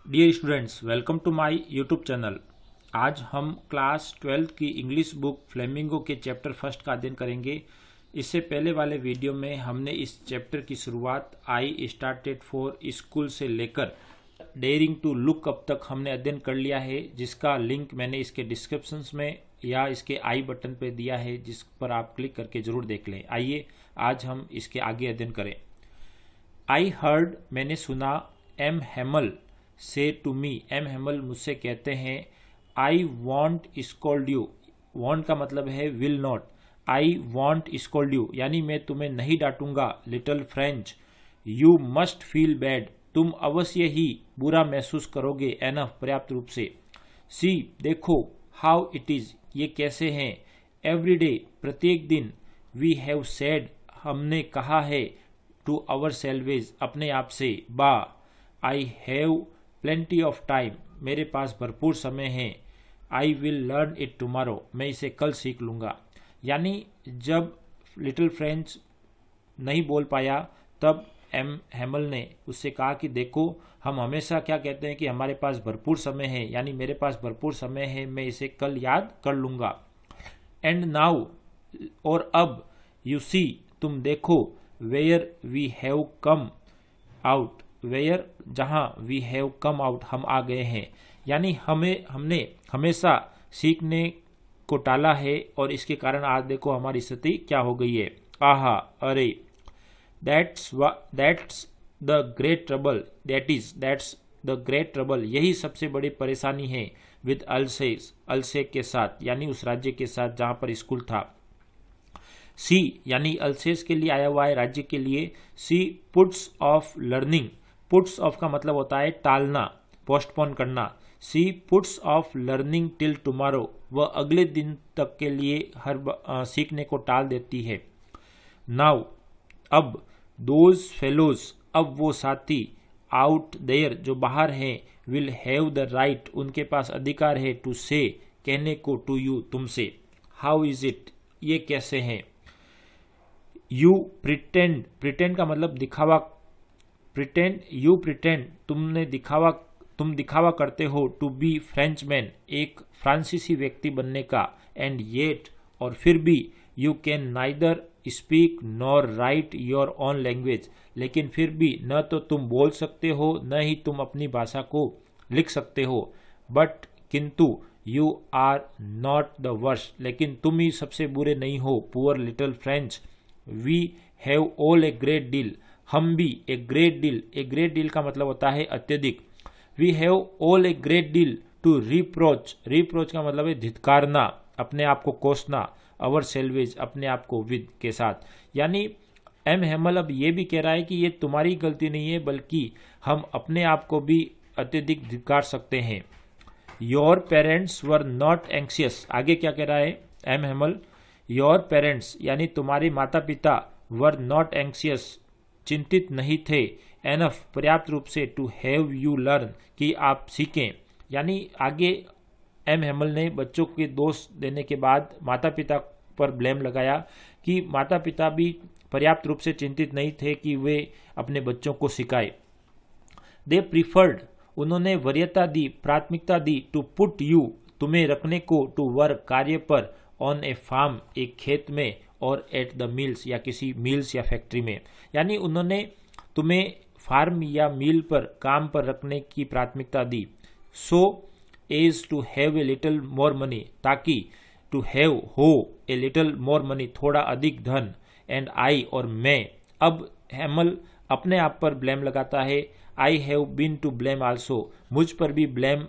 Dear students, welcome to my YouTube channel. आज हम class 12th की इंग्लिश बुक फ्लेमिंगो के चैप्टर फर्स्ट का अध्ययन करेंगे। इससे पहले वाले वीडियो में हमने इस चैप्टर की शुरुआत आई स्टार्टेड फॉर स्कूल से लेकर डेयरिंग टू लुक अप तक हमने अध्ययन कर लिया है, जिसका लिंक मैंने इसके डिस्क्रिप्शन में या इसके आई बटन पे दिया है, जिस पर आप क्लिक करके जरूर देख लें। आइए आज हम इसके आगे अध्ययन करें। आई हर्ड, मैंने सुना, एम हेमल से टू मी, एम हेमल मुझसे कहते हैं, I won't scold you, won't का मतलब है will not, I won't scold you यानी मैं तुम्हें नहीं डांटूंगा। Little French, you must feel bad, तुम अवश्य ही बुरा महसूस करोगे। एनफ, पर्याप्त रूप से। सी, देखो, हाउ इट इज, ये कैसे हैं। एवरी डे, प्रत्येक दिन। वी हैव सेड, हमने कहा है। टू आवर सेल्वेज, अपने आप से। बा, I have plenty of time, मेरे पास भरपूर समय है। I will learn it tomorrow, मैं इसे कल सीख लूंगा। यानी जब लिटिल फ्रेंच नहीं बोल पाया तब एम हेमल ने उससे कहा कि देखो, हम हमेशा क्या कहते हैं कि हमारे पास भरपूर समय है, यानी मेरे पास भरपूर समय है, मैं इसे कल याद कर लूंगा। एंड नाउ, और अब, यू सी, तुम देखो, where we have come out, where, जहां, वी हैव कम आउट, हम आ गए हैं। यानी हमने हमेशा सीखने को टाला है और इसके कारण आज देखो हमारी स्थिति क्या हो गई है। आहा, अरे, that's the great trouble, that's the great trouble, यही सबसे बड़ी परेशानी है। विद अल्से के साथ, यानी उस राज्य के साथ जहां पर स्कूल था। सी, यानी अल्सेस के लिए आया हुआ है, राज्य के लिए। She puts off learning, puts off का मतलब होता है टालना, पोस्टपोन करना। She puts off learning till tomorrow, वह अगले दिन तक के लिए सीखने को टाल देती है। नाउ, अब, दोज फेलोज, अब वो साथी, आउट देयर, जो बाहर हैं, विल हैव द राइट, उनके पास अधिकार है, टू से, कहने को, टू यू, तुमसे। हाउ इज इट, ये कैसे हैं। यू प्रिटेंड, प्रिटेंड का मतलब दिखावा, प्रिटेंड, यू प्रिटेंड, तुम दिखावा करते हो। टू बी फ्रेंचमैन, एक फ्रांसीसी व्यक्ति बनने का। एंड येट, और फिर भी, you can neither speak nor right your own language, लेकिन फिर भी न तो तुम बोल सकते हो न ही तुम अपनी भाषा को लिख सकते हो। बट, किंतु, you are not the worst, लेकिन तुम ही सबसे बुरे नहीं हो। Poor little French, we have all a great deal, हम भी, ए ग्रेट डील का मतलब होता है अत्यधिक। We have all a great deal to reproach का मतलब है धिक्कारना, अपने आप को कोसना। अवर सेल्वेज, अपने आप को विद के साथ। यानी एम हेमल अब ये भी कह रहा है कि ये तुम्हारी गलती नहीं है, बल्कि हम अपने आप को भी अत्यधिक धिक्कार सकते हैं। Your parents were not anxious, आगे क्या कह रहा है एम हेमल, योर पेरेंट्स यानी तुम्हारे माता पिता, वर नॉट एंक्सियस, चिंतित नहीं थे। एनफ, पर्याप्त रूप से, टू हैव यू लर्न, कि आप सीखें। यानी आगे एम हेमल ने बच्चों के दोष देने के बाद माता पिता पर ब्लेम लगाया कि माता पिता भी पर्याप्त रूप से चिंतित नहीं थे कि वे अपने बच्चों को सिखाए। दे प्रीफर्ड, उन्होंने वरीयता दी, प्राथमिकता दी। टू पुट यू, तुम्हें रखने को। टू वर्क, कार्य पर। ऑन ए फार्म, एक खेत में। और एट द मिल्स, या किसी मिल्स या फैक्ट्री में। यानी उन्होंने तुम्हें फार्म या मिल पर, काम पर रखने की प्राथमिकता दी। So as to have a little more money, ताकि, टू हैव, हो, ए लिटिल मोर मनी, थोड़ा अधिक धन। एंड आई, और मैं। अब हेमल अपने आप पर ब्लेम लगाता है। I have been to blame also, मुझ पर भी ब्लेम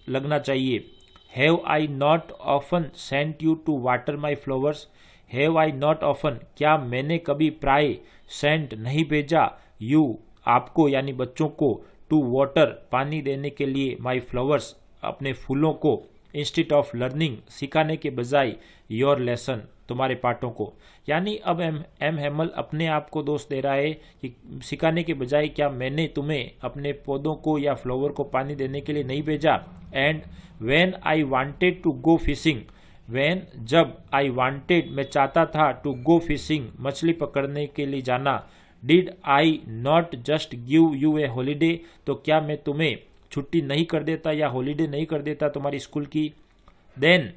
लगना चाहिए। Have I not often sent you to water my flowers, have I not often, क्या मैंने कभी प्राय, सेंट, नहीं भेजा, यू, आपको यानी बच्चों को, टू वाटर, पानी देने के लिए, माई फ्लावर्स, अपने फूलों को, इंस्टीट्यूट ऑफ लर्निंग, सिखाने के बजाय, योर लेसन, तुम्हारे पाठों को। यानी अब एम हेमल अपने आप को दोष दे रहा है कि सिखाने के बजाय क्या मैंने तुम्हें अपने पौधों को या फ्लावर को पानी देने के लिए नहीं भेजा। And when I wanted to go fishing, when, जब, आई वांटेड, मैं चाहता था, टू गो फिशिंग, मछली पकड़ने के लिए जाना। Did I not just give U A holiday, तो क्या मैं तुम्हें छुट्टी नहीं कर देता या हॉलीडे नहीं कर देता तुम्हारी स्कूल की, देन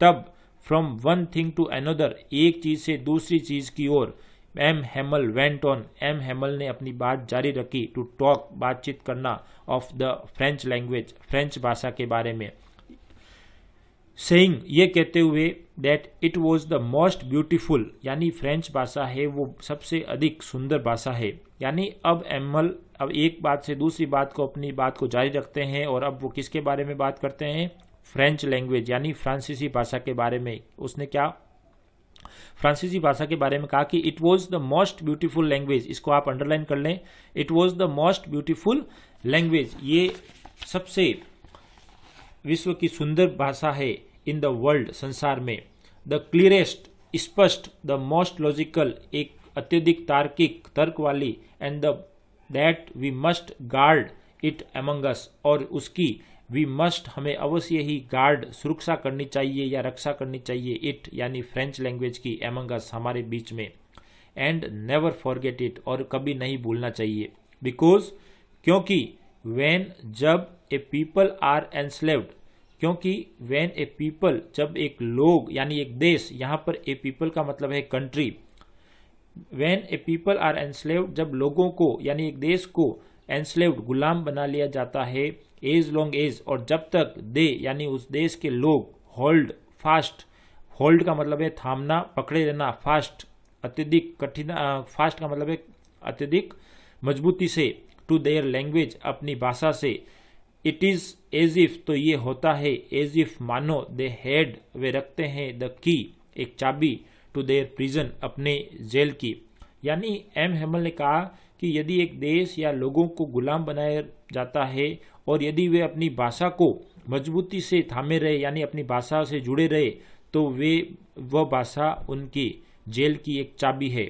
तब from one thing to another, एक चीज से दूसरी चीज की ओर, M Hamel went on, M Hamel ने अपनी बात जारी रखी, टू टॉक, बातचीत करना, of the French language, French भाषा के बारे में, सेइंग, ये कहते हुए, that it was the most beautiful, यानी फ्रेंच भाषा है वो सबसे अधिक सुंदर भाषा है। यानी अब एमल अब एक बात से दूसरी बात को अपनी बात को जारी रखते हैं और अब वो किसके बारे में बात करते हैं, फ्रेंच लैंग्वेज यानी फ्रांसीसी भाषा के बारे में। उसने क्या फ्रांसीसी भाषा के बारे में कहा कि it was the most beautiful language, इसको आप अंडरलाइन कर लें, it was the most beautiful language, ये सबसे विश्व की सुंदर भाषा है इन द वर्ल्ड, संसार में, द क्लियरेस्ट, स्पष्ट, द मोस्ट लॉजिकल, एक अत्यधिक तार्किक तर्क वाली, and the that we must guard it among us, और उसकी वी मस्ट, हमें अवश्य ही गार्ड, सुरक्षा करनी चाहिए या रक्षा करनी चाहिए, इट यानी फ्रेंच लैंग्वेज की, अमंग अस, हमारे बीच में, एंड नेवर फॉरगेट इट, और कभी नहीं भूलना चाहिए, बिकॉज, क्योंकि, व्हेन, जब, ए पीपल आर एनस्लेव्ड, क्योंकि, व्हेन ए पीपल, जब एक लोग यानी एक देश, यहां पर ए पीपल का मतलब है country, when a people are enslaved, जब लोगों को यानी एक देश को एनस्लेव्ड, गुलाम बना लिया जाता है, एज लॉन्ग एज, और जब तक दे यानी उस देश के लोग, होल्ड फास्ट, होल्ड का मतलब है थामना, पकड़े रहना, फास्ट अत्यधिक कठिन, फास्ट का मतलब है अत्यधिक मजबूती से, टू देयर लैंग्वेज, अपनी भाषा से, इट इज एज इफ, तो ये होता है एज इफ, मानो, दे हैड, वे रखते हैं, द की, एक चाबी, टू देयर प्रिजन, अपने जेल की। यानी एम हेमल ने कहा कि यदि एक देश या लोगों को गुलाम बनाया जाता है और यदि वे अपनी भाषा को मजबूती से थामे रहे यानी अपनी भाषा से जुड़े रहे, तो वह भाषा उनकी जेल की एक चाबी है।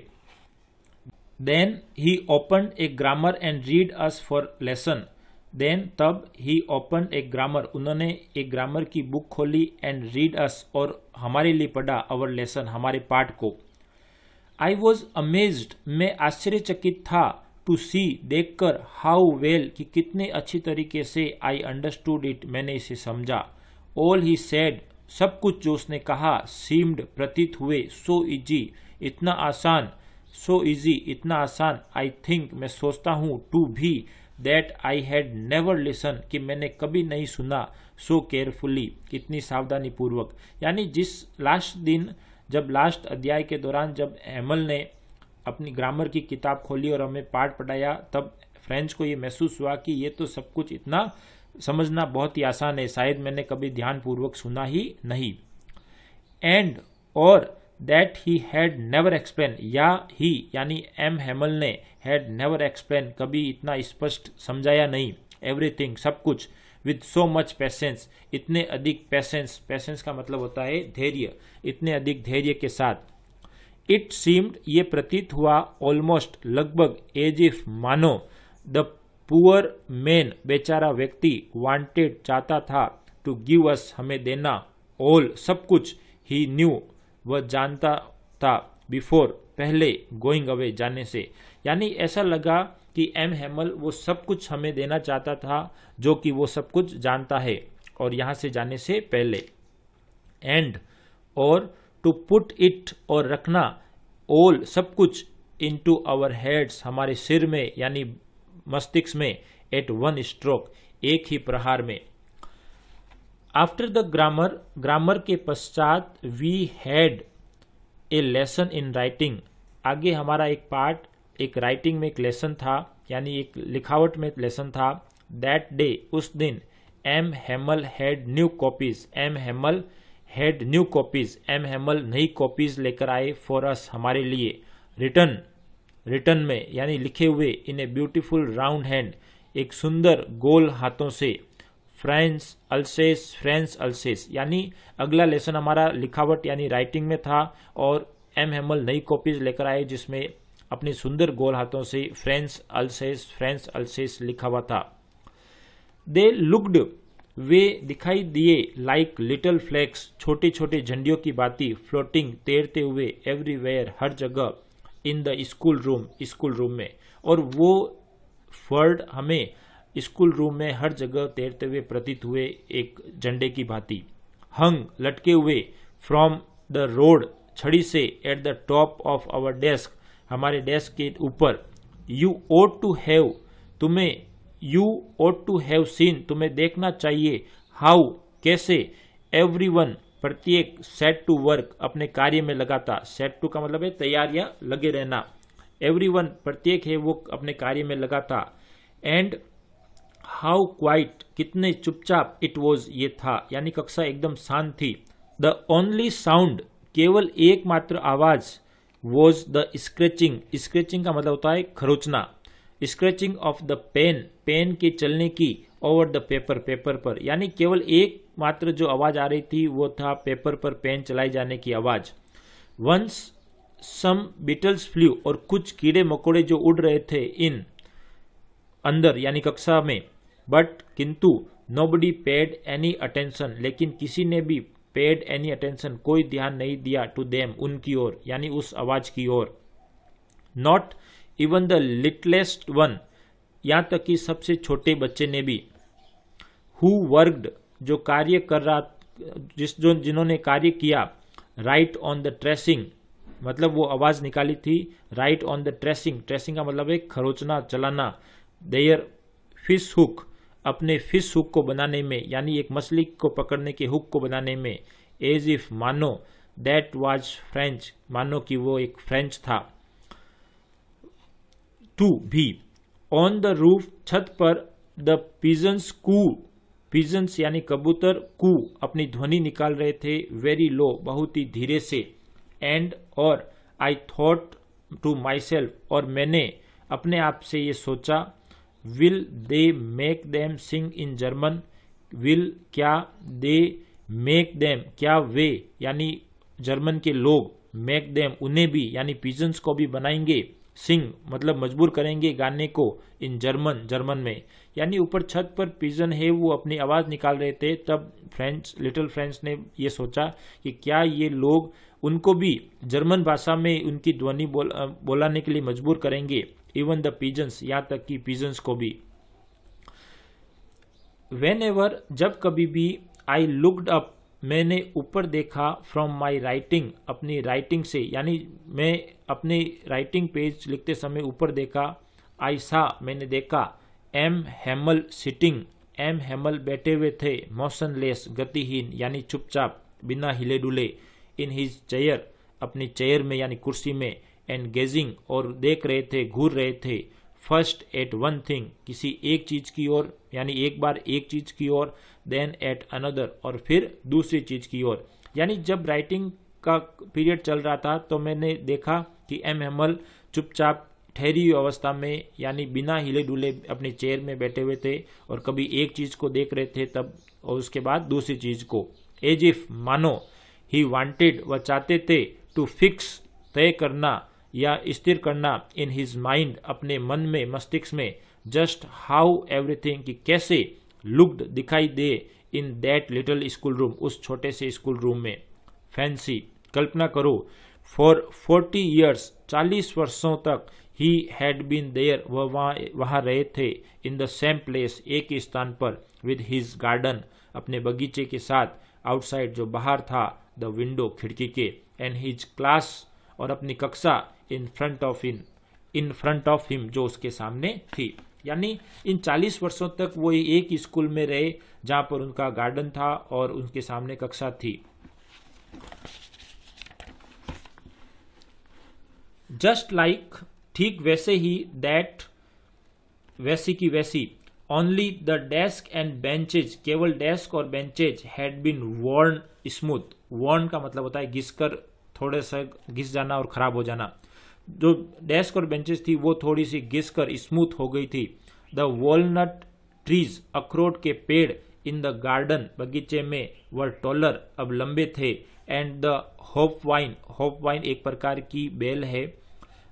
Then he open a grammar and read us for lesson, then तब ही ओपन एक ग्रामर, उन्होंने एक ग्रामर की बुक खोली, एंड रीड अस, और हमारे लिए पढ़ा, अवर लेसन, हमारे पाठ को। आई वॉज अमेज्ड, मैं आश्चर्यचकित था, टू सी, देखकर, हाउ वेल, कि कितने अच्छी तरीके से, आई अंडरस्टूड इट, मैंने इसे समझा, ऑल ही सेड, सब कुछ जो उसने कहा, सीम्ड, प्रतीत हुए, सो इजी, इतना आसान, सो इजी, इतना आसान, आई थिंक, मैं सोचता हूँ, टू भी, that I had never listen, कि मैंने कभी नहीं सुना, सो केयरफुली, इतनी सावधानी पूर्वक। यानी जिस लास्ट दिन, जब लास्ट अध्याय के दौरान जब हेमल ने अपनी ग्रामर की किताब खोली और हमें पाठ पढ़ाया, तब फ्रेंच को ये महसूस हुआ कि ये तो सब कुछ इतना समझना बहुत ही आसान है, शायद मैंने कभी ध्यानपूर्वक सुना ही नहीं। एंड, और, that he had never explain, या ही यानी एम हेमल ने, हैड नेवर एक्सप्लेन, कभी इतना स्पष्ट समझाया नहीं, एवरीथिंग, सब कुछ, विथ सो मच पेशेंस, इतने अधिक पेशेंस, पेशेंस का मतलब होता है धैर्य, इतने अधिक धैर्य के साथ। इट सीम्ड, ये प्रतीत हुआ, ऑलमोस्ट, लगभग, एज इफ, मानो, द पुअर मैन, बेचारा व्यक्ति, वांटेड, चाहता था, टू गिव अस, हमें देना, ऑल, सब कुछ, ही न्यू, वह जानता था, बिफोर, पहले, गोइंग अवे, जाने से। यानी ऐसा लगा कि एम हेमल वो सब कुछ हमें देना चाहता था जो कि वो सब कुछ जानता है, और यहां से जाने से पहले। एंड, और, टू पुट इट, और रखना, ऑल, सब कुछ, इनटू आवर हेड्स, हमारे सिर में यानी मस्तिष्क में, एट वन स्ट्रोक, एक ही प्रहार में। आफ्टर द ग्रामर, ग्रामर के पश्चात, we had a lesson in writing, आगे हमारा एक पार्ट, एक राइटिंग में एक लेसन था, यानी एक लिखावट में एक लेसन था। दैट डे, उस दिन, M Hamel had new copies, M Hamel had new copies, M Hamel नई कॉपीज लेकर आए, फॉर अस, हमारे लिए, रिटन, रिटन में यानी लिखे हुए, इन ए ब्यूटीफुल राउंड हैंड, एक सुंदर गोल हाथों से, फ्रेंच अल्सेस, फ्रेंच अल्सेस, यानी अगला लेसन हमारा लिखावट यानी राइटिंग में था, और एम हेमल नई कॉपीज लेकर आए जिसमें अपने सुंदर गोल हाथों से फ्रेंच अल्सेस लिखा हुआ था। दे लुक्ड, वे दिखाई दिए, लाइक लिटिल फ्लैक्स, छोटे छोटे झंडियों की बाती, फ्लोटिंग, तैरते हुए, एवरीवेयर, हर जगह, इन द स्कूल रूम में। और वो वर्ड हमें स्कूल रूम में हर जगह तैरते हुए प्रतीत हुए एक झंडे की भांति। हंग लटके हुए फ्रॉम द रोड छड़ी से at the top of our desk हमारे डेस्क के ऊपर। You ought to have seen तुम्हें देखना चाहिए। हाउ कैसे। एवरीवन प्रत्येक सेट टू वर्क अपने कार्य में लगा था। सेट टू का मतलब है तैयार या लगे रहना। एवरीवन प्रत्येक है वो अपने कार्य में लगा था। एंड हाउ क्वाइट कितने चुपचाप इट वॉज ये था, यानी कक्षा एकदम शांत थी। द ओनली साउंड केवल एकमात्र आवाज वॉज द स्क्रैचिंग। स्क्रैचिंग का मतलब होता है खरोचना। स्क्रैचिंग ऑफ द पेन के चलने की ओवर द पेपर पर, यानी केवल एक मात्र जो आवाज आ रही थी वो था पेपर पर पेन चलाई जाने की आवाज। वंस सम बीटल्स फ्लू और कुछ कीड़े मकोड़े जो उड़ रहे थे इन अंदर यानी कक्षा में। बट किंतु नोबडी पेड एनी अटेंशन, लेकिन किसी ने भी पेड एनी अटेंशन कोई ध्यान नहीं दिया टू देम उनकी ओर यानी उस आवाज की ओर। Not even the littlest one, यहां तक कि सबसे छोटे बच्चे ने भी। हु वर्कड जो कार्य कर रहा जिन्होंने कार्य किया। राइट ऑन द ट्रेसिंग मतलब वो आवाज निकाली थी। राइट ऑन द ट्रेसिंग का मतलब है खरोचना चलाना। देयर फिश हुक अपने फिश हुक को बनाने में यानी एक मछली को पकड़ने के हुक को बनाने में। एज इफ मानो दैट वाज फ्रेंच मानो कि वो एक फ्रेंच था। टू भी ऑन द रूफ छत पर द पिजन्स पिजन्स यानी कबूतर अपनी ध्वनि निकाल रहे थे। वेरी लो बहुत ही धीरे से। एंड और I thought to myself और मैंने अपने आप से ये सोचा। Will they make them sing in German. Will क्या दे मेक देम क्या वे यानी जर्मन के लोग। मेक देम उन्हें भी यानी पिजन्स को भी बनाएंगे। सिंग मतलब मजबूर करेंगे गाने को। इन जर्मन में यानी ऊपर छत पर पिजन है वो अपनी आवाज निकाल रहे थे। तब लिटिल फ्रेंच ने ये सोचा कि क्या ये लोग उनको भी जर्मन भाषा में उनकी ध्वनि बोलाने के लिए मजबूर करेंगे। इवन द पिजन्स यहाँ तक कि पिजन्स को भी। वेन एवर जब कभी भी आई लुक्ड अप मैंने ऊपर देखा। फ्रॉम माई राइटिंग अपनी राइटिंग से यानी मैं अपने राइटिंग पेज लिखते समय ऊपर देखा। आई सा मैंने देखा। M Hemal sitting M Hemal बैठे हुए थे। मोशनलेस गतिहीन यानी चुपचाप बिना हिले डुले। इन हिज चेयर अपनी चेयर में यानी कुर्सी में। एंड गेजिंग और देख रहे थे घूर रहे थे। फर्स्ट एट वन थिंग किसी एक चीज की ओर यानी एक बार एक चीज की ओर। देन एट अनदर और फिर दूसरी चीज की ओर। यानी जब राइटिंग का पीरियड चल रहा था तो मैंने देखा कि एम हेमल चुपचाप ठहरी हुई अवस्था में यानी बिना हिले डुले अपनी चेयर में बैठे हुए थे और कभी एक चीज को देख रहे थे तब और उसके बाद दूसरी चीज को। एज इफ मानो ही वांटेड वह चाहते थे। टू फिक्स तय करना या स्थिर करना। इन हिज माइंड अपने मन में मस्तिष्क में। जस्ट हाउ एवरीथिंग कि कैसे। लुक्ड दिखाई दे। In that little school room उस छोटे से स्कूल रूम में। फैंसी कल्पना करो। फॉर 40 years 40 वर्षों तक ही हैड बीन देयर वह वहाँ रहे थे। इन द सेम प्लेस एक ही स्थान पर। विद हिज गार्डन अपने बगीचे के साथ। आउटसाइड जो बाहर था। द विंडो खिड़की के। एंड हिज क्लास और अपनी कक्षा। इन फ्रंट ऑफ हिम जो उसके सामने थी। यानी इन 40 वर्षों तक वो एक ही स्कूल में रहे जहां पर उनका गार्डन था और उनके सामने कक्षा थी। जस्ट लाइक ठीक वैसे ही। दैट वैसी की वैसी। Only the desk and benches केवल डेस्क और बेंचेज हैड बीन वर्न स्मूथ। वर्न का मतलब होता है घिसकर थोड़े सा घिस जाना और खराब हो जाना। जो डेस्क और बेंचेस थी वो थोड़ी सी घिसकर स्मूथ हो गई थी। द वॉलनट ट्रीज अखरोट के पेड़। इन द गार्डन बगीचे में। वर टॉलर अब लंबे थे। एंड द होप वाइन एक प्रकार की बेल है।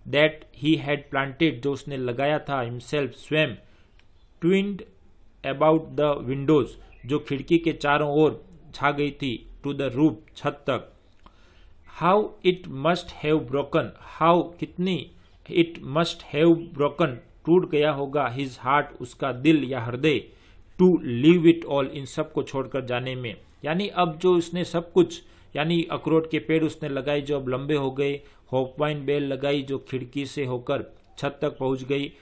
दैट ही हैड प्लांटेड जो उसने लगाया था। हिमसेल्फ स्वयं। ट्विंड अबाउट द विंडोज जो खिड़की के चारों ओर छा गई थी। टू द रूफ छत तक। How it must have broken कितनी। इट मस्ट हैव ब्रोकन टूट गया होगा, हिज हार्ट, उसका दिल या हृदय, टू लीव इट ऑल, इन सब को छोड़कर जाने में। यानी अब जो उसने सब कुछ, यानी अखरोट के पेड़ उसने लगाए जो अब लंबे हो गए, होपवाइन बेल लगाई जो खिड़की से होकर छत तक पहुंच गई,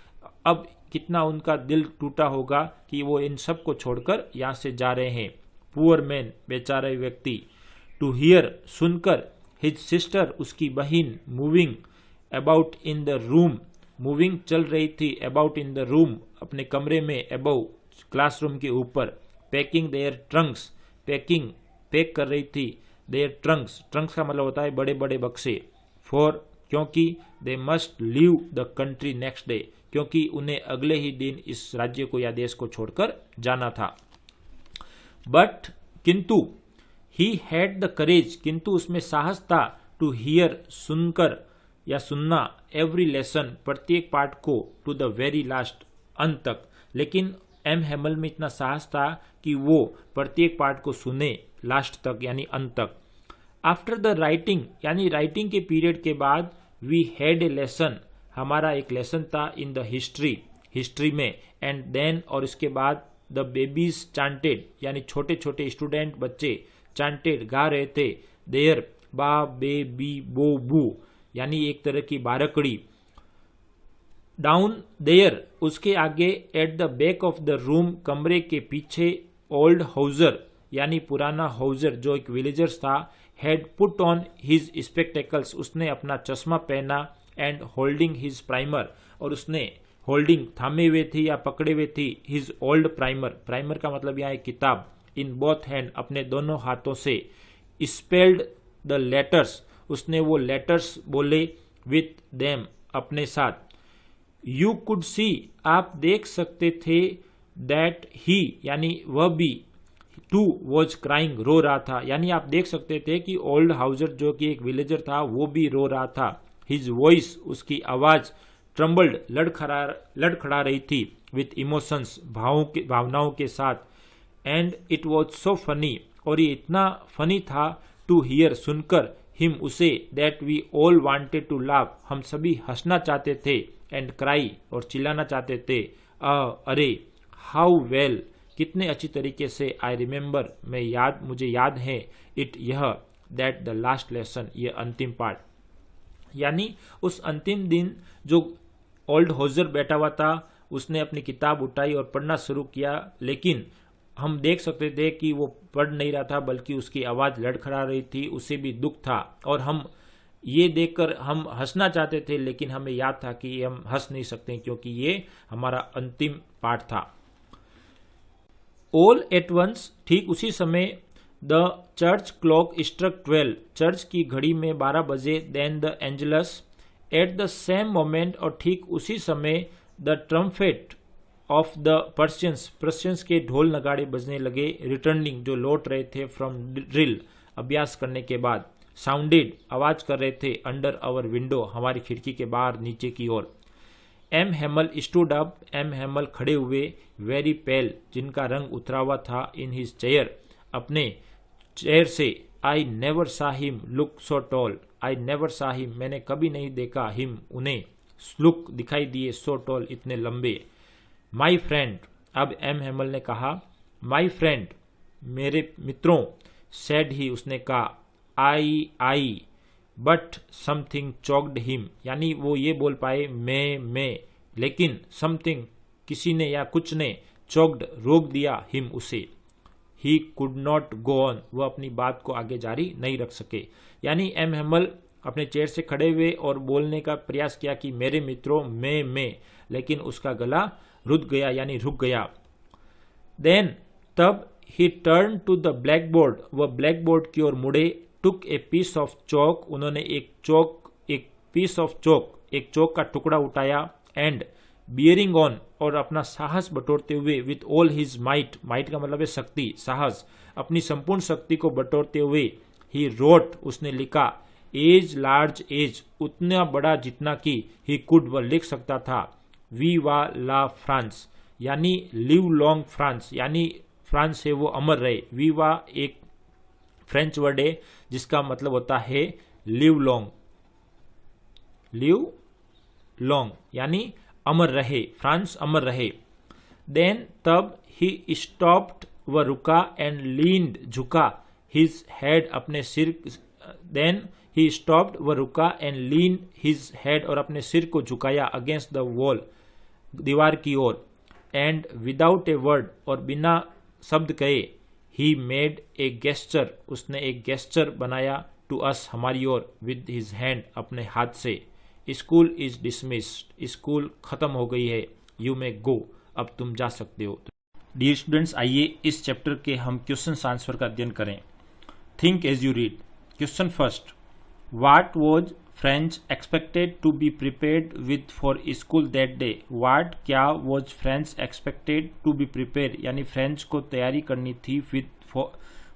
अब कितना उनका दिल टूटा होगा कि वो इन सब को छोड़कर यहाँ से जा रहे हैं। पुअर मैन, बेचारे व्यक्ति, टू हियर, सुनकर, हिज सिस्टर, उसकी बहन, moving about in the room, moving चल रही थी, अबाउट इन द रूम, अपने कमरे में, अबव क्लासरूम के ऊपर, packing their trunks, packing pack कर रही थी, देयर ट्रंक्स, ट्रंक्स का मतलब होता है बड़े बड़े बक्से, फॉर, क्योंकि, they must leave the country next day, क्योंकि उन्हें अगले ही दिन इस राज्य को या देश को छोड़कर जाना था। बट, किंतु, ही हैड द करेज, किंतु उसमें साहस था, टू हियर, सुनकर या सुनना, एवरी लेसन, प्रत्येक पाठ को, टू द वेरी लास्ट, अंत तक। लेकिन एम हेमल में इतना साहस था कि वो प्रत्येक पाठ को सुने लास्ट तक, यानी अंत तक। आफ्टर द राइटिंग, यानी राइटिंग के पीरियड के बाद, वी हैड ए लेसन, हमारा एक लेसन था, इन द हिस्ट्री, हिस्ट्री में, एंड देन, और इसके बाद, द बेबीज चांटेड, यानी छोटे छोटे स्टूडेंट बच्चे, चांटेड गा रहे थे, देयर, बा, बे, बी, बो, बू, यानी एक तरह की बारकड़ी, डाउन देयर, उसके आगे, at the back of the room, कमरे के पीछे, ओल्ड हाउजर, यानी पुराना हाउजर जो एक विलेजर्स था, had put on his spectacles, उसने अपना चश्मा पहना, एंड होल्डिंग हिज प्राइमर, और उसने होल्डिंग थामे हुए थी या पकड़े हुए थी, हिज ओल्ड प्राइमर, प्राइमर का मतलब यहाँ एक किताब, इन बोथ हैंड, अपने दोनों हाथों से, स्पेल्ड द लेटर्स, उसने वो लेटर्स बोले, विथ देम, अपने साथ। यू कुड सी, आप देख सकते थे, दैट ही, यानी वह भी, टू वॉज क्राइंग, रो रहा था, यानी आप देख सकते थे कि ओल्ड हाउजर जो कि एक विलेजर था वो भी रो रहा था। हिज वॉइस, उसकी आवाज, ट्रम्बल्ड, लड़खड़ा रही थी, विथ इमोशंस, भावनाओं के साथ, and it was so funny, और ये इतना फनी था, टू हियर, सुनकर, हिम, उसे, that we all wanted to laugh, हम सभी हंसना चाहते थे, एंड क्राई, और चिल्लाना चाहते थे, अरे, हाउ वेल, कितने अच्छी तरीके से, आई रिमेम्बर, मुझे याद है, इट, यह, दैट द लास्ट लेसन, ये अंतिम पाठ। यानी उस अंतिम दिन जो ओल्ड हाउजर बैठा हुआ था, उसने अपनी किताब उठाई और पढ़ना शुरू किया, लेकिन हम देख सकते थे कि वो पढ़ नहीं रहा था, बल्कि उसकी आवाज़ लड़खड़ा रही थी, उसे भी दुख था, और हम ये देखकर हम हंसना चाहते थे, लेकिन हमें याद था कि हम हंस नहीं सकते क्योंकि ये हमारा अंतिम पाठ था। ऑल एट वंस, ठीक उसी समय, the church clock struck 12, church की घड़ी में 12 बजे, then the Angelus, at the same moment, और ठीक उसी समय, the trumpet of the Prussians के ढोल नगाड़े बजने लगे, रिटर्निंग, जो लौट रहे थे, फ्रॉम ड्रिल, अभ्यास करने के बाद, साउंडेड, आवाज कर रहे थे, अंडर आवर विंडो, हमारी खिड़की के बाहर नीचे की ओर। M Hemal stood up, M Hemal खड़े हुए, वेरी पेल, जिनका रंग उतरा हुआ था, इन हिज चेयर, अपने चेयर से, आई नेवर सा him look so tall, I never सा हिम, मैंने कभी नहीं देखा, हिम, उन्हें, लुक, दिखाई दिए, सो टॉल, इतने लंबे। माई फ्रेंड, अब एम हेमल ने कहा, माई फ्रेंड, मेरे मित्रों, सेड ही, उसने कहा, आई, बट समथिंग चॉक्ड हिम, यानी वो ये बोल पाए, मैं, लेकिन समथिंग, किसी ने या कुछ ने, चॉक्ड, रोक दिया, हिम, उसे। He could not go on, वह अपनी बात को आगे जारी नहीं रख सके। यानी एम हेमल अपने चेयर से खड़े हुए और बोलने का प्रयास किया कि मेरे मित्रों, मैं, लेकिन उसका गला रुक गया, यानी रुक गया। देन, तब, he turn to the black board, वह ब्लैक बोर्ड की ओर मुड़े, टुक ए पीस ऑफ चौक, उन्होंने एक पीस ऑफ चौक, एक चौक का टुकड़ा उठाया, एंड बियरिंग ऑन, और अपना साहस बटोरते हुए, विथ ऑल हिज माइट का मतलब है शक्ति, साहस, अपनी संपूर्ण शक्ति को बटोरते हुए, ही रोट, उसने लिखा, एज लार्ज एज, उतना बड़ा जितना कि ही कुड, वह लिख सकता था, वी वा ला फ्रांस, यानी लिव लॉन्ग फ्रांस, यानी फ्रांस से वो अमर रहे। वी वा एक फ्रेंच वर्ड है जिसका मतलब होता है लिव लॉन्ग, यानी अमर रहे, फ्रांस अमर रहे। देन तब ही स्टॉप्ड वह रुका एंड लीन्ड झुका हिज हेड अपने सिर। देन ही स्टॉप्ड वह रुका एंड लीन हिज हेड और अपने सिर को झुकाया अगेंस्ट द वॉल दीवार की ओर। एंड विदाउट ए वर्ड और बिना शब्द कहे ही मेड ए गेस्चर उसने एक गेस्चर बनाया टू अस हमारी ओर विद हिज हैंड अपने हाथ से। स्कूल इज डिसमिस्ड स्कूल खत्म हो गई है। यू मे गो अब तुम जा सकते हो। डियर स्टूडेंट्स, आइए इस चैप्टर के हम क्वेश्चन आंसर का अध्ययन करें। Think as you read. Question first, what was Franz expected to be prepared with for school that day. What क्या was Franz expected to be prepare यानी फ्रेंच को तैयारी करनी थी विथ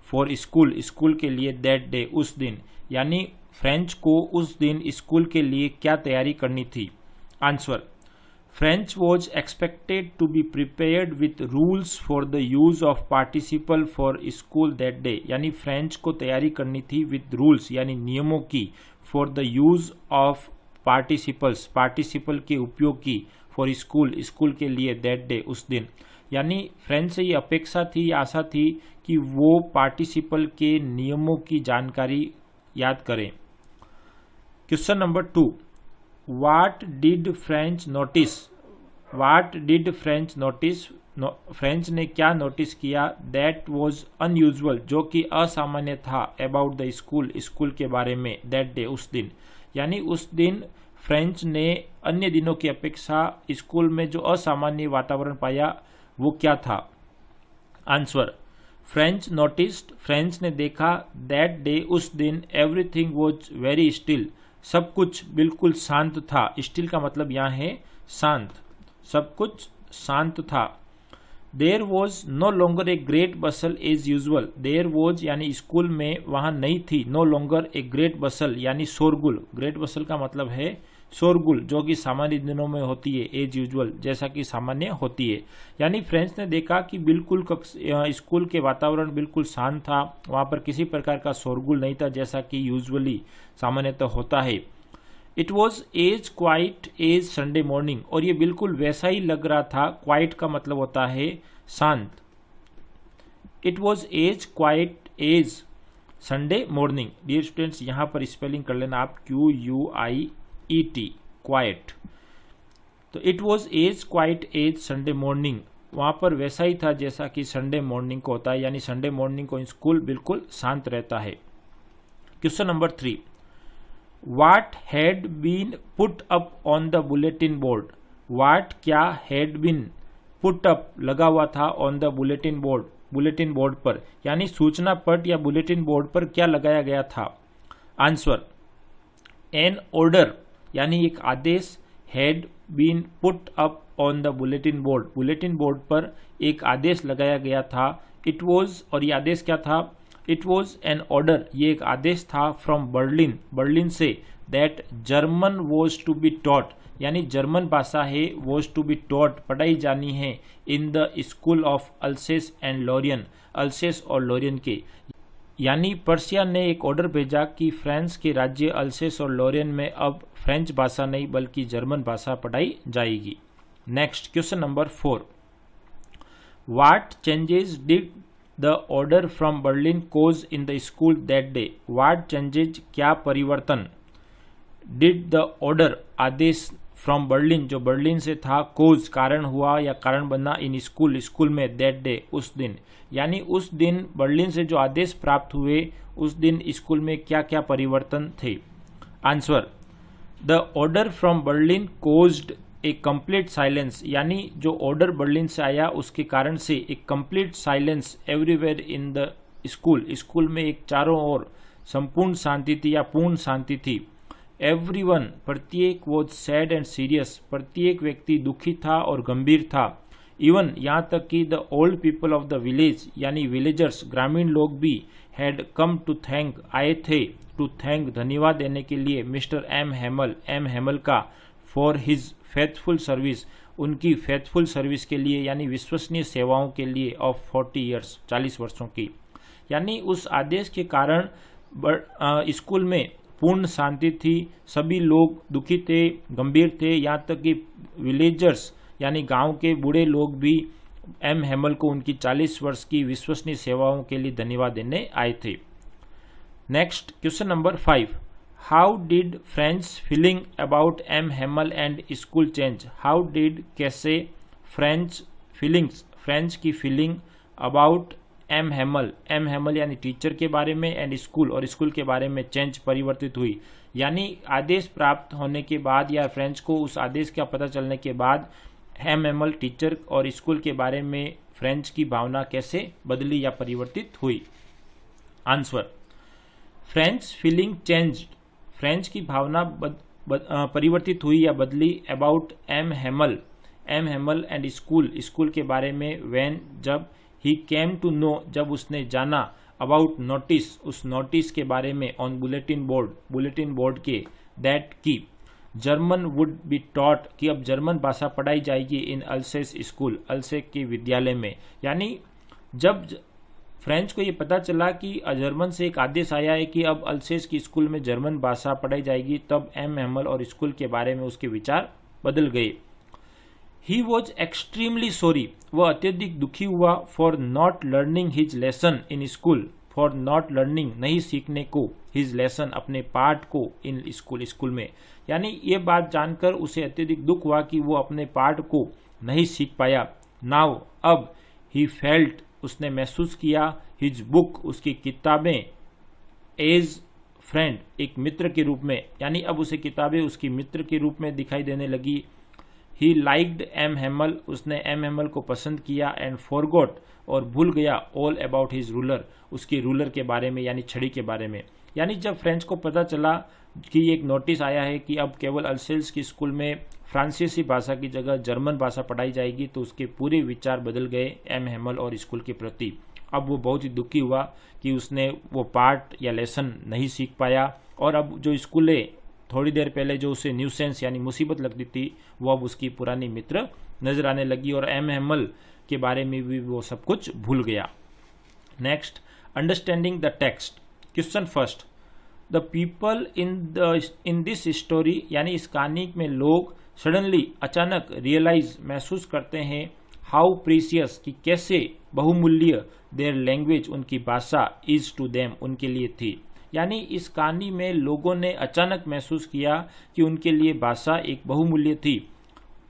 फॉर स्कूल स्कूल के लिए दैट डे उस दिन यानी फ्रेंच को उस दिन स्कूल के लिए क्या तैयारी करनी थी। Answer, French was expected to be prepared with rules for the use of participle for school that day यानी फ्रेंच को तैयारी करनी थी with rules यानी नियमों की for the use of participles participle के उपयोग की for school के लिए that day उस दिन यानी फ्रेंच से ये अपेक्षा थी या आशा थी कि वो पार्टिसिपल के नियमों की जानकारी याद करें। Question number 2, What did French notice? What did French notice? French ने क्या नोटिस किया That was unusual जो कि असामान्य था About the school स्कूल के बारे में That day उस दिन यानी उस दिन फ्रेंच ने अन्य दिनों की अपेक्षा स्कूल में जो असामान्य वातावरण पाया वो क्या था। आंसर, फ्रेंच नोटिस्ड फ्रेंच ने देखा That day उस दिन Everything was very still सब कुछ बिल्कुल शांत था। स्टिल का मतलब यहाँ है शांत, सब कुछ शांत था। There was no longer a great bustle as usual there was यानी स्कूल में वहाँ नहीं थी no longer a great bustle यानी शोरगुल ग्रेट बसल का मतलब है शोरगुल जो कि सामान्य दिनों में होती है एज यूजुअल जैसा कि सामान्य होती है यानी फ्रेंच ने देखा कि बिल्कुल स्कूल के वातावरण बिल्कुल शांत था वहाँ पर किसी प्रकार का शोरगुल नहीं था जैसा कि यूजुअली सामान्यतः होता है। It was as quiet as Sunday morning और ये बिल्कुल वैसा ही लग रहा था। क्वाइट का मतलब होता है शांत। It was as quiet as Sunday morning. Dear students, यहाँ पर स्पेलिंग कर लेना आप QUIET क्वाइट। तो it was as quiet as Sunday morning वहाँ पर वैसा ही था जैसा कि संडे मॉर्निंग को होता है यानी संडे मॉर्निंग को स्कूल बिल्कुल शांत रहता है। Question number 3, What had been put up on the bulletin board? What क्या had been put up लगा हुआ था on the bulletin board पर यानी सूचना पट या बुलेटिन बोर्ड पर क्या लगाया गया था। आंसर, an order यानी एक आदेश had been put up on the bulletin board bulletin board पर एक आदेश लगाया गया था। It was और ये आदेश क्या था। इट वॉज एन ऑर्डर ये एक आदेश था फ्रॉम बर्लिन से that German was to be taught यानी जर्मन भाषा है वॉज टू बी टॉट पढ़ाई जानी है in the school of Alsace and Lorraine Alsace और लोरियन के यानी पर्सिया ने एक ऑर्डर भेजा कि फ्रांस के राज्य अल्सेस और लोरियन में अब फ्रेंच भाषा नहीं बल्कि जर्मन भाषा पढ़ाई जाएगी। Next question number 4, what changes did The order from Berlin cause in the school that day. What changes क्या परिवर्तन did the order आदेश from Berlin जो बर्लिन से था cause कारण हुआ या कारण बना in स्कूल में that day उस दिन यानी उस दिन बर्लिन से जो आदेश प्राप्त हुए उस दिन स्कूल में क्या क्या परिवर्तन थे। Answer, the order from Berlin caused A complete silence यानी जो ऑर्डर बर्लिन से आया उसके कारण से एक complete silence everywhere in the school में एक चारों ओर संपूर्ण शांति थी या पूर्ण शांति थी। एवरीवन प्रत्येक वॉज सैड एंड सीरियस प्रत्येक व्यक्ति दुखी था और गंभीर था। इवन यहाँ तक कि the old people of the village यानी विलेजर्स ग्रामीण लोग भी हैड कम टू थैंक आए थे टू थैंक धन्यवाद देने के लिए मिस्टर एम हेमल का फॉर हिज फेथफुल सर्विस उनकी फेथफुल सर्विस के लिए यानी विश्वसनीय सेवाओं के लिए ऑफ 40 ईयर्स 40 वर्षों की यानी उस आदेश के कारण स्कूल में पूर्ण शांति थी, सभी लोग दुखी थे, गंभीर थे, यहाँ तक कि विलेजर्स यानी गांव के बूढ़े लोग भी एम हेमल को उनकी 40 वर्ष की विश्वसनीय सेवाओं के लिए धन्यवाद देने आए थे। Next question number 5, how did friends feeling about M Hamel and school change? How did कैसे फ्रेंड्स फीलिंग्स फ्रेंड्स की फीलिंग अबाउट एम हेमल यानी टीचर के बारे में एंड स्कूल और स्कूल के बारे में चेंज परिवर्तित हुई, यानी आदेश प्राप्त होने के बाद या फ्रेंड्स को उस आदेश का पता चलने के बाद एम हेमल टीचर और स्कूल के बारे में फ्रेंड्स की भावना कैसे बदली या परिवर्तित हुई? Answer, friends feeling changed, friends की भावना परिवर्तित हुई या बदली about M Hamel and school के बारे में व्हेन जब ही केम टू नो जब उसने जाना अबाउट नोटिस उस नोटिस के बारे में ऑन बुलेटिन बोर्ड के दैट की जर्मन वुड बी टॉट कि अब जर्मन भाषा पढ़ाई जाएगी इन अल्सेस स्कूल अल्से के विद्यालय में, यानी जब फ्रेंच को ये पता चला कि जर्मन से एक आदेश आया है कि अब अल्सेस की स्कूल में जर्मन भाषा पढ़ाई जाएगी, तब एम हेमल और स्कूल के बारे में उसके विचार बदल गए। ही वॉज एक्सट्रीमली सॉरी, वह अत्यधिक दुखी हुआ for not learning his lesson in school, for not learning नहीं सीखने को, हिज लेसन अपने पाठ को इन स्कूल में, यानी ये बात जानकर उसे अत्यधिक दुख हुआ कि वो अपने पाठ को नहीं सीख पाया। नाउ अब, ही फेल्ट उसने महसूस किया, हिज बुक उसकी किताबें, एज फ्रेंड एक मित्र के रूप में, यानी अब उसे किताबें उसकी मित्र के रूप में दिखाई देने लगी। ही लाइक्ड एम हेमल, उसने एम हेमल को पसंद किया एंड फॉरगॉट और भूल गया ऑल अबाउट हिज रूलर, उसके रूलर के बारे में यानी छड़ी के बारे में। यानी जब फ्रेंच को पता चला कि एक नोटिस आया है कि अब केवल अल्सेस की स्कूल में फ्रांसीसी भाषा की जगह जर्मन भाषा पढ़ाई जाएगी, तो उसके पूरे विचार बदल गए एम हेमल और स्कूल के प्रति। अब वो बहुत ही दुखी हुआ कि उसने वो पार्ट या लेसन नहीं सीख पाया, और अब जो स्कूलें थोड़ी देर पहले जो उसे न्यूसेंस यानी मुसीबत लगती थी, वो अब उसकी पुरानी मित्र नजर आने लगी और एम हेमल के बारे में भी वो सब कुछ भूल गया। Next, understanding the text. Question first, the people in this story, यानी इस कहानी में लोग सडनली अचानक रियलाइज महसूस करते हैं, हाउ प्रीसियस कि कैसे बहुमूल्य देयर लैंग्वेज उनकी भाषा इज टू देम उनके लिए थी। यानी इस कहानी में लोगों ने अचानक महसूस किया कि उनके लिए भाषा एक बहुमूल्य थी।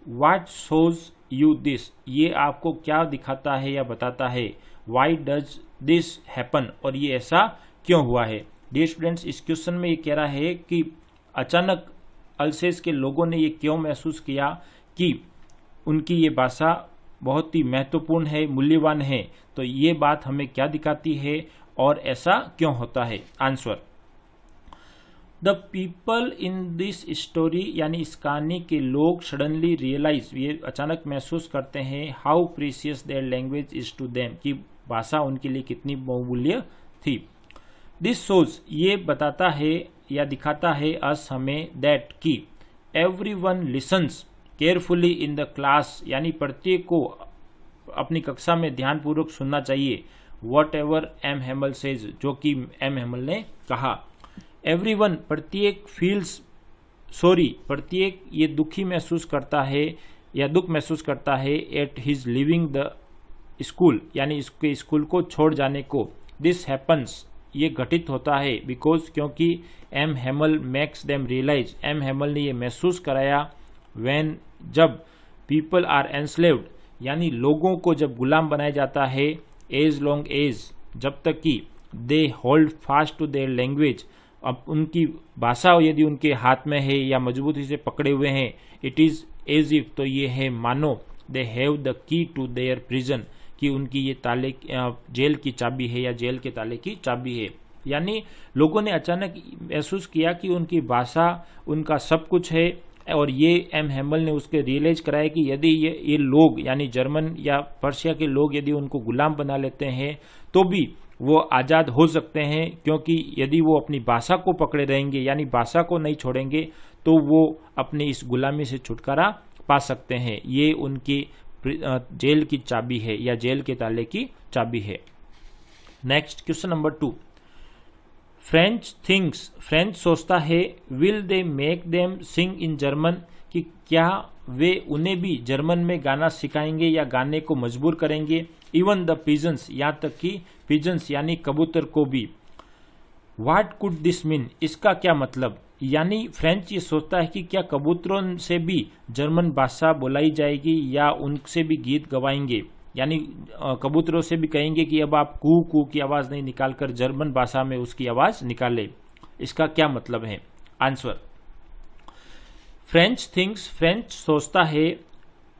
व्हाट शोज यू दिस, ये आपको क्या दिखाता है या बताता है। वाई डज दिस हैपन, और ये ऐसा क्यों हुआ है। डियर स्टूडेंट्स, इस क्वेश्चन में ये कह रहा है कि अचानक अल्सेस के लोगों ने ये क्यों महसूस किया कि उनकी ये भाषा बहुत ही महत्वपूर्ण है, मूल्यवान है। तो ये बात हमें क्या दिखाती है और ऐसा क्यों होता है। Answer, the people in this story, यानी इस कहानी के लोग सडनली रियलाइज, ये अचानक महसूस करते हैं, how precious their language is to them, कि भाषा उनके लिए कितनी बहुमूल्य थी। दिस शोज, ये बताता है या दिखाता है अस हमें, दैट की everyone lessons carefully in the class, यानी प्रत्येक को अपनी कक्षा में ध्यानपूर्वक सुनना चाहिए। What ever M Hemal says, जो कि एम हेमल ने कहा। एवरीवन, प्रत्येक, फील्स सॉरी, प्रत्येक ये दुखी महसूस करता है या दुख महसूस करता है at his living the school, यानी इसके स्कूल को छोड़ जाने को। दिस हैपन्स, ये घटित होता है, बिकॉज क्योंकि M Hamel makes them realize, M Hamel ने ये महसूस कराया, व्हेन जब पीपल आर एनस्लेव्ड, यानी लोगों को जब गुलाम बनाया जाता है, एज लॉन्ग एज, जब तक कि they hold fast to their language, अब उनकी भाषा यदि उनके हाथ में है या मजबूती से पकड़े हुए हैं, इट इज एज इफ, तो ये है मानो, they have the key to their prison, कि उनकी ये ताले जेल की चाबी है या जेल के ताले की चाबी है। यानी लोगों ने अचानक महसूस किया कि उनकी भाषा उनका सब कुछ है, और ये एम हेमल ने उसके रियलाइज कराया कि यदि ये लोग यानी जर्मन या पर्शिया के लोग यदि उनको गुलाम बना लेते हैं तो भी वो आज़ाद हो सकते हैं, क्योंकि यदि वो अपनी भाषा को पकड़े रहेंगे यानी भाषा को नहीं छोड़ेंगे तो वो अपनी इस गुलामी से छुटकारा पा सकते हैं। ये उनकी जेल की चाबी है या जेल के ताले की चाबी है। Next, question number 2, French thinks, French सोचता है, will they make them sing in German, कि क्या वे उन्हें भी जर्मन में गाना सिखाएंगे या गाने को मजबूर करेंगे। इवन द पिजन्स, यहाँ तक कि पिजन्स यानी कबूतर को भी। व्हाट कुड दिस मीन, इसका क्या मतलब, यानी फ्रेंच ये सोचता है कि क्या कबूतरों से भी जर्मन भाषा बोलाई जाएगी या उनसे भी गीत गवाएंगे, यानी कबूतरों से भी कहेंगे कि अब आप कू कू की आवाज नहीं निकालकर जर्मन भाषा में उसकी आवाज निकाले। इसका क्या मतलब है। आंसर, फ्रेंच थिंक्स, फ्रेंच सोचता है,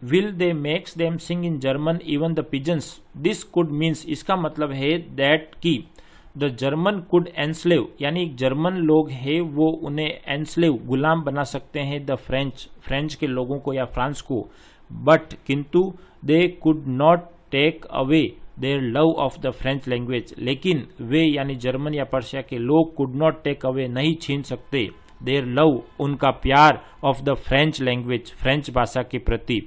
will they makes them sing in German even the pigeons, this could means, इसका मतलब है दैट की द जर्मन कुड एनस्लेव, यानी जर्मन लोग हैं वो उन्हें एनस्लेव गुलाम बना सकते हैं द फ्रेंच, फ्रेंच के लोगों को या फ्रांस को। बट किंतु they could not take away their love of the French language, लेकिन वे यानी जर्मन या पर्शिया के लोग कुड नॉट टेक अवे, नहीं छीन सकते, देयर लव, उनका प्यार, of the French language, French भाषा के प्रति।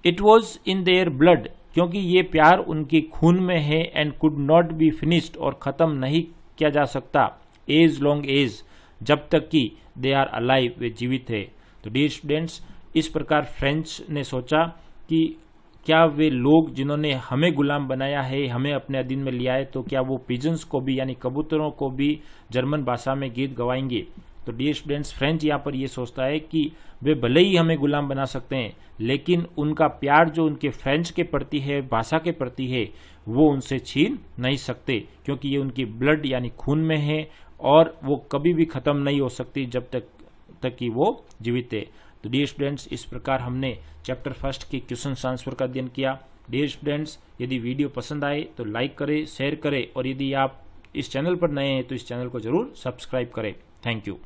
It was in their blood, क्योंकि ये प्यार उनके खून में है, and could not be finished, और खत्म नहीं किया जा सकता, एज लॉन्ग एज, जब तक कि दे आर अलाइव, वे जीवित है। तो डियर स्टूडेंट्स, इस प्रकार फ्रेंच ने सोचा कि क्या वे लोग जिन्होंने हमें गुलाम बनाया है, हमें अपने अधीन में लिया है, तो क्या वो पिजन्स को भी यानी कबूतरों को भी जर्मन भाषा में गीत गवाएंगे। तो डियर स्टूडेंट्स, फ्रेंच यहाँ पर ये सोचता है कि वे भले ही हमें गुलाम बना सकते हैं, लेकिन उनका प्यार जो उनके फ्रेंच के प्रति है, भाषा के प्रति है, वो उनसे छीन नहीं सकते, क्योंकि ये उनकी ब्लड यानी खून में है और वो कभी भी खत्म नहीं हो सकती जब तक कि वो जीवित है। तो डियर स्टूडेंट्स, इस प्रकार हमने चैप्टर फर्स्ट के क्वेश्चन आंसर का अध्ययन किया। डियर स्टूडेंट्स, यदि वीडियो पसंद आए तो लाइक करें, शेयर करें, और यदि आप इस चैनल पर नए हैं तो इस चैनल को जरूर सब्सक्राइब करें। Thank you.